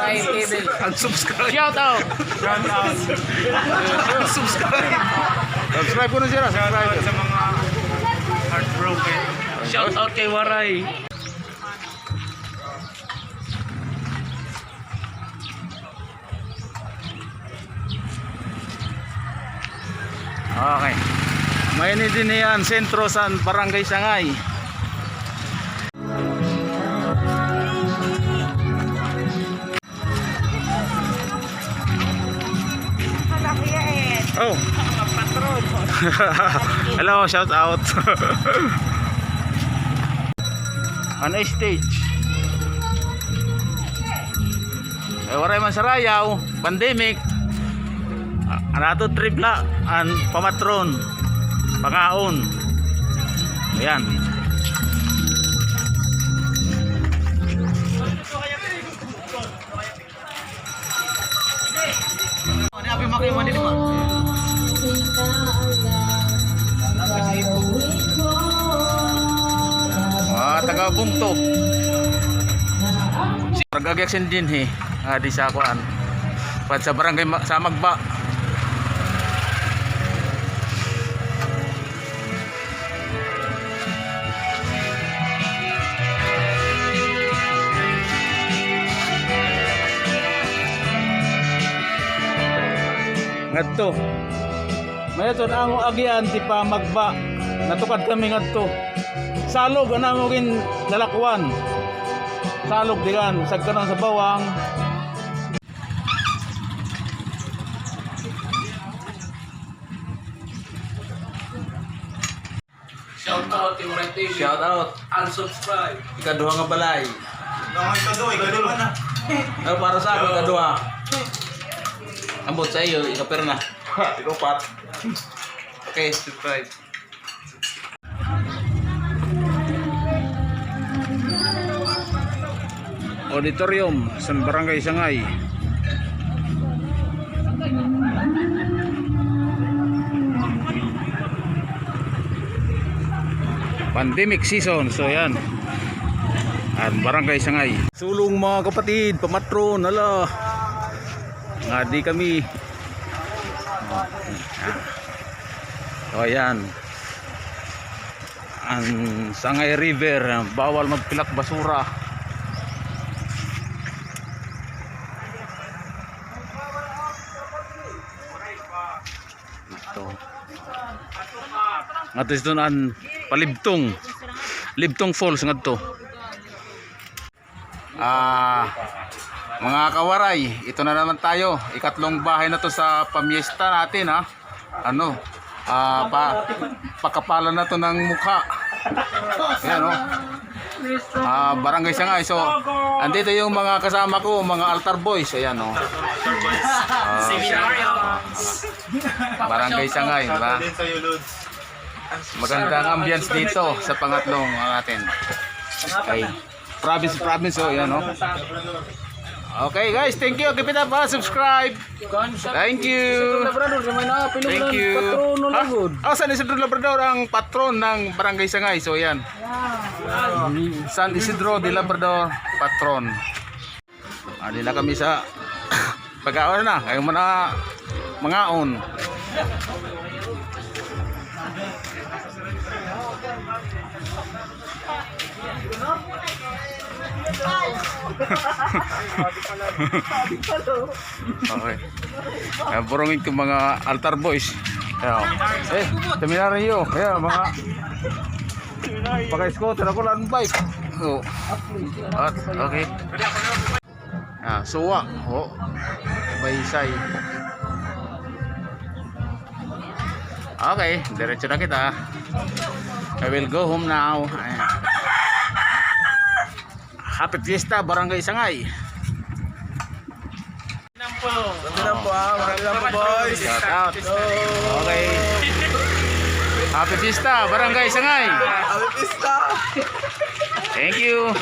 Sangay TV. Unsubscribe. Shout out. Unsubscribe. Subscribe ko na sila. Subscribe. Sa mga heartbroken. Shout out kay Waray. Okay. May din yan, Sentro San Barangay Sangay. Oh. Hello, shout out. Ano stage? Waray man sa Rayaw, pandemic. Anato trip la an pamatron. Pangaon. Ayan. Ano abi makiyo man dito ma? Taga Bungto. Pagagaksin din di sa kuan. Pad sa barangay sa Magba. Ngadto. Mayaton ang agian ti pa Magba. Natukad kami ngadto. Salog ana mo gin lalakwan. Salog digan sagkanon sa bawang. Shout out kay Waray TV. Shout out. Unsubscribe. Ikaduha nga balay. Ikaduha na. Ano para sa akin ikaduha? Ambot sa iyo, ikaper na. Ikaw pat. Okay, subscribe. Auditorium sa Barangay Sangay. Pandemic season, so yan. At Barangay Sangay. Sulong mga kapatid, pamatron, ala. Nga di kami. O yan. Ang Sangay River, bawal magpilak basura. Ngato ito na palibtong Libtong Falls ngadto. Mga kawaray, ito na naman tayo, ikatlong bahay na to sa pamiesta natin ano, pakapalan na to ng mukha. Yan Barangay Sangay. So andito yung mga kasama ko, mga altar boys. Ayan Barangay Sangay, diba? Magandang ambience dito sa pangatlong natin. Okay. Province. Yan Okay guys, thank you. Keep it up, subscribe. Thank you. Thank you. San Isidro Labrador ang patron ng Barangay Sangay. So yan. San Isidro de Labrador, patron. Nila kami sa pag-aon na. Kayo muna mangaon. Okay. Burungin ko mga altar boys. Seminaryo. Mga paka-scooter ako lang bike. Okay. Suwa. Baysay. Okay, diretso na kita. I will go home now. Happy Fiesta, Barangay Sangay. Salamat po Marami boys. Shout out. Okay. Happy Fiesta, Barangay Sangay. Happy Fiesta. Thank you.